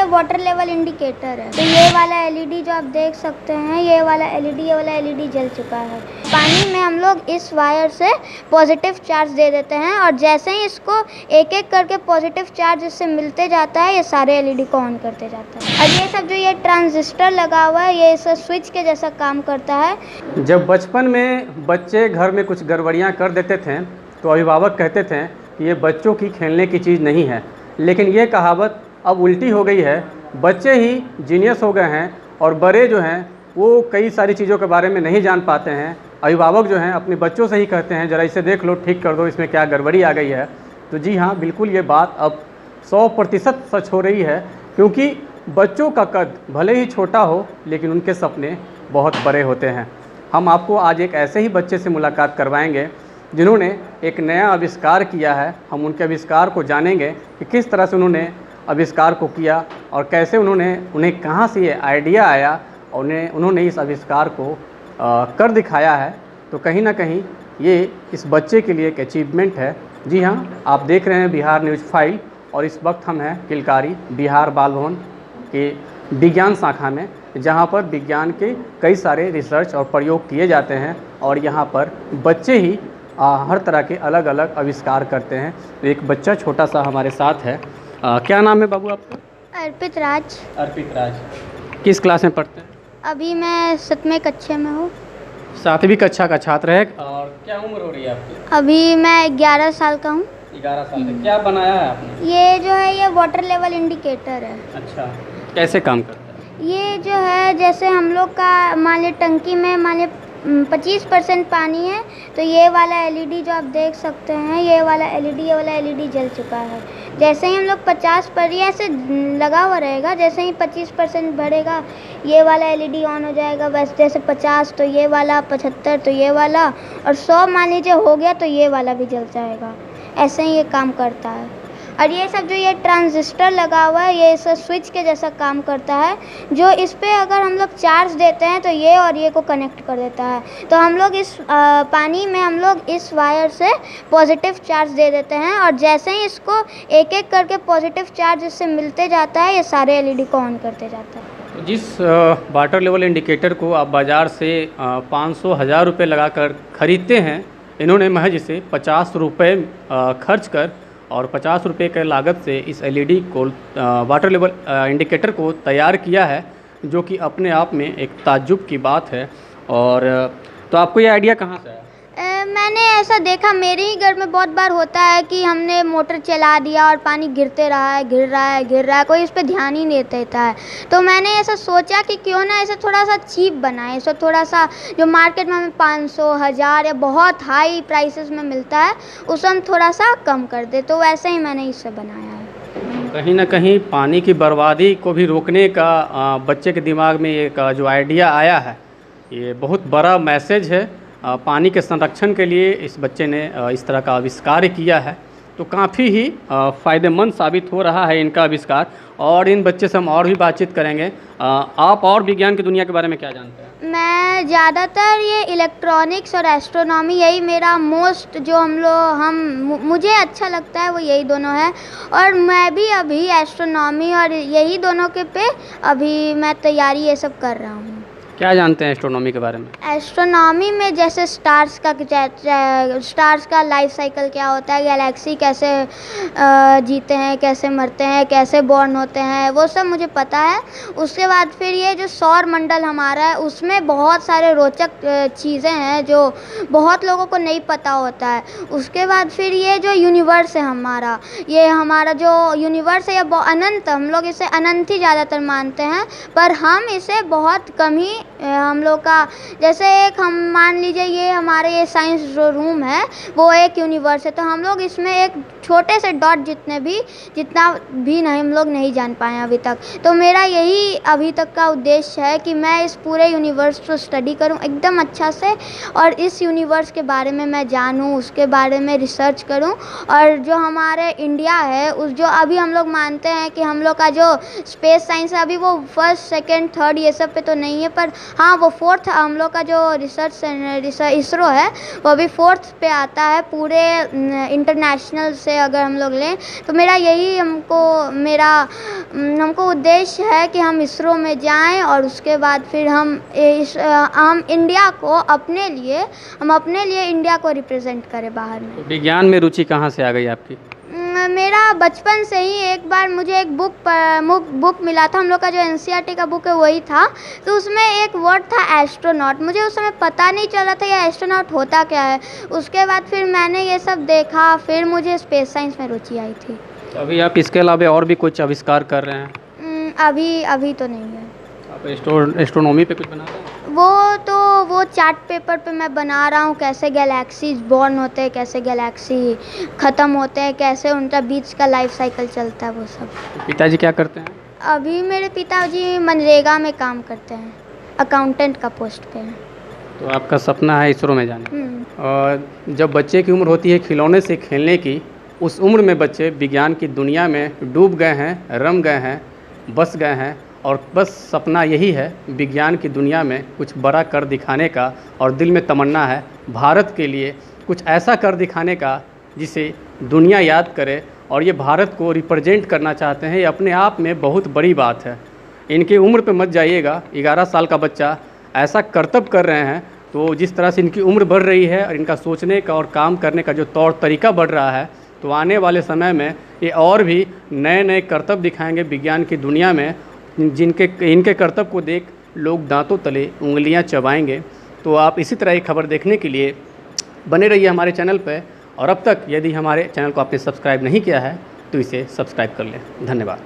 Water level indicator है। तो ये वाला एलईडी जो आप देख सकते हैं, ये वाला एलईडी जल चुका है। पानी में हम लोग इस वायर से पॉजिटिव चार्ज दे देते हैं और जैसे ही इसको एक एक करके पॉजिटिव चार्ज इससे मिलते जाता है, ये सारे एलईडी को ऑन करते जाता है। और ये सब जो ये ट्रांजिस्टर लगा हुआ है, ये इस स्विच के जैसा काम करता है। जब बचपन में बच्चे घर में कुछ गड़बड़ियाँ कर देते थे तो अभिभावक कहते थे कि ये बच्चों की खेलने की चीज़ नहीं है, लेकिन ये कहावत अब उल्टी हो गई है। बच्चे ही जीनियस हो गए हैं और बड़े जो हैं वो कई सारी चीज़ों के बारे में नहीं जान पाते हैं। अभिभावक जो हैं अपने बच्चों से ही कहते हैं ज़रा इसे देख लो, ठीक कर दो, इसमें क्या गड़बड़ी आ गई है। तो जी हाँ, बिल्कुल ये बात अब 100% सच हो रही है, क्योंकि बच्चों का कद भले ही छोटा हो लेकिन उनके सपने बहुत बड़े होते हैं। हम आपको आज एक ऐसे ही बच्चे से मुलाकात करवाएंगे जिन्होंने एक नया आविष्कार किया है। हम उनके आविष्कार को जानेंगे कि किस तरह से उन्होंने आविष्कार को किया और कैसे उन्हें कहाँ से ये आइडिया आया और उन्होंने इस आविष्कार को कर दिखाया है। तो कहीं ना कहीं ये इस बच्चे के लिए एक अचीवमेंट है। जी हाँ, आप देख रहे हैं बिहार न्यूज़ फाइल और इस वक्त हम हैं किलकारी बिहार बाल भवन के विज्ञान शाखा में, जहाँ पर विज्ञान के कई सारे रिसर्च और प्रयोग किए जाते हैं और यहाँ पर बच्चे ही हर तरह के अलग अलग आविष्कार करते हैं। तो एक बच्चा छोटा सा हमारे साथ है। क्या नाम है बाबू आपका? अर्पित राज। अर्पित राज। किस क्लास में पढ़ते हैं? अभी मैं 7वीं कक्षा में हूँ। 7वीं कक्षा का छात्र है। और क्या उम्र हो रही है आपकी? अभी मैं 11 साल का हूँ। 11 साल का। क्या बनाया है आपने? ये जो है ये वाटर लेवल इंडिकेटर है। अच्छा, कैसे काम करता है? ये जो है जैसे हम लोग का मान लीजिए टंकी में मान लीजिए 25% पानी है, तो ये वाला एलईडी जो आप देख सकते हैं, ये वाला एलईडी जल चुका है। जैसे ही हम लोग 50 पर ये ऐसे लगा हुआ रहेगा, जैसे ही 25% भरेगा ये वाला एलईडी ऑन हो जाएगा। बस जैसे 50 तो ये वाला, 75 तो ये वाला, और 100 मान लीजिए हो गया तो ये वाला भी जल जाएगा। ऐसे ही ये काम करता है। और ये सब जो ये ट्रांजिस्टर लगा हुआ है, ये इस स्विच के जैसा काम करता है, जो इस पे अगर हम लोग चार्ज देते हैं तो ये और ये को कनेक्ट कर देता है। तो हम लोग इस पानी में हम लोग इस वायर से पॉजिटिव चार्ज दे देते हैं और जैसे ही इसको एक एक करके पॉजिटिव चार्ज इससे मिलते जाता है, ये सारे एलईडी को ऑन करते जाता है। जिस वाटर लेवल इंडिकेटर को आप बाज़ार से 500-1000 रुपये लगाकर ख़रीदते हैं, इन्होंने महज इसे 50 रुपये खर्च कर और 50 रुपये के लागत से इस एलईडी को वाटर लेवल इंडिकेटर को तैयार किया है, जो कि अपने आप में एक ताज्जुब की बात है। और तो आपको ये आइडिया कहाँ से आया? मैंने ऐसा देखा, मेरे ही घर में बहुत बार होता है कि हमने मोटर चला दिया और पानी गिरते रहा है, गिर रहा है, कोई इस पर ध्यान ही नहीं देता है। तो मैंने ऐसा सोचा कि क्यों ना इसे थोड़ा सा चीप बनाए, इसे थोड़ा सा जो मार्केट में हमें 500, 1000 या बहुत हाई प्राइसेस में मिलता है, उसे हम थोड़ा सा कम कर दे। तो वैसे ही मैंने इसे बनाया है। कहीं ना कहीं पानी की बर्बादी को भी रोकने का बच्चे के दिमाग में एक जो आइडिया आया है, ये बहुत बड़ा मैसेज है। पानी के संरक्षण के लिए इस बच्चे ने इस तरह का आविष्कार किया है, तो काफ़ी ही फ़ायदेमंद साबित हो रहा है इनका आविष्कार। और इन बच्चे से हम और भी बातचीत करेंगे। आप और विज्ञान की दुनिया के बारे में क्या जानते हैं? मैं ज़्यादातर ये इलेक्ट्रॉनिक्स और एस्ट्रोनॉमी, यही मेरा मोस्ट जो मुझे अच्छा लगता है वो यही दोनों है। और मैं भी अभी एस्ट्रोनॉमी और यही दोनों के पे अभी मैं तैयारी ये सब कर रहा हूँ। क्या जानते हैं एस्ट्रोनॉमी के बारे में? एस्ट्रोनॉमी में जैसे स्टार्स का लाइफ साइकिल क्या होता है, गैलेक्सी कैसे जीते हैं, कैसे मरते हैं, कैसे बॉर्न होते हैं, वो सब मुझे पता है। उसके बाद फिर ये जो सौर मंडल हमारा है, उसमें बहुत सारे रोचक चीज़ें हैं जो बहुत लोगों को नहीं पता होता है। उसके बाद फिर ये जो यूनिवर्स है हमारा जो यूनिवर्स है, ये अनंत, हम लोग इसे अनंत ही ज़्यादातर मानते हैं, पर हम इसे बहुत कम ही हम लोग का, जैसे एक हम मान लीजिए ये हमारे ये साइंस जो रूम है वो एक यूनिवर्स है, तो हम लोग इसमें एक छोटे से डॉट जितना भी नहीं हम लोग नहीं जान पाए अभी तक। तो मेरा यही अभी तक का उद्देश्य है कि मैं इस पूरे यूनिवर्स को स्टडी करूं एकदम अच्छा से, और इस यूनिवर्स के बारे में मैं जानूं, उसके बारे में रिसर्च करूं। और जो हमारे इंडिया है, उस जो अभी हम लोग मानते हैं कि हम लोग का जो स्पेस साइंस है अभी वो फर्स्ट, सेकंड, थर्ड ये सब पे तो नहीं है, पर हाँ, वो फोर्थ हम लोग का जो रिसर्च इसरो है वो अभी फोर्थ पे आता है पूरे इंटरनेशनल से अगर हम लोग लें। तो मेरा यही हमको उद्देश्य है कि हम इसरो में जाएं और उसके बाद फिर हम इंडिया को अपने लिए इंडिया को रिप्रेजेंट करें बाहर में। विज्ञान में रुचि कहाँ से आ गई आपकी? मेरा बचपन से ही एक बार मुझे एक बुक मिला था, हम लोग का जो एनसीईआरटी का बुक है वही था। तो उसमें एक वर्ड था एस्ट्रोनॉट। मुझे उस समय पता नहीं चला था ये एस्ट्रोनॉट होता क्या है। उसके बाद फिर मैंने ये सब देखा, फिर मुझे स्पेस साइंस में रुचि आई थी। तो अभी आप इसके अलावा और भी कुछ आविष्कार कर रहे हैं? अभी तो नहीं है। आप एस्ट्रोनॉमी पे कुछ बना रहे हैं? वो चार्ट पेपर पे मैं बना रहा हूँ, कैसे गैलेक्सीज बॉर्न होते हैं, कैसे गैलेक्सी ख़त्म होते हैं, कैसे उनका बीच का लाइफ साइकिल चलता है, वो सब। पिताजी क्या करते हैं? अभी मेरे पिताजी मनरेगा में काम करते हैं, अकाउंटेंट का पोस्ट पे हैं। तो आपका सपना है इसरो में जाने? और जब बच्चे की उम्र होती है खिलौने से खेलने की, उस उम्र में बच्चे विज्ञान की दुनिया में डूब गए हैं, रम गए हैं, बस गए हैं और बस सपना यही है विज्ञान की दुनिया में कुछ बड़ा कर दिखाने का, और दिल में तमन्ना है भारत के लिए कुछ ऐसा कर दिखाने का जिसे दुनिया याद करे, और ये भारत को रिप्रेजेंट करना चाहते हैं। ये अपने आप में बहुत बड़ी बात है। इनकी उम्र पे मत जाइएगा। 11 साल का बच्चा ऐसा करतब कर रहे हैं, तो जिस तरह से इनकी उम्र बढ़ रही है और इनका सोचने का और काम करने का जो तौर तरीका बढ़ रहा है, तो आने वाले समय में ये और भी नए नए करतब दिखाएंगे विज्ञान की दुनिया में, इनके करतब को देख लोग दांतों तले उंगलियां चबाएंगे। तो आप इसी तरह की खबर देखने के लिए बने रहिए हमारे चैनल पर, और अब तक यदि हमारे चैनल को आपने सब्सक्राइब नहीं किया है तो इसे सब्सक्राइब कर लें। धन्यवाद।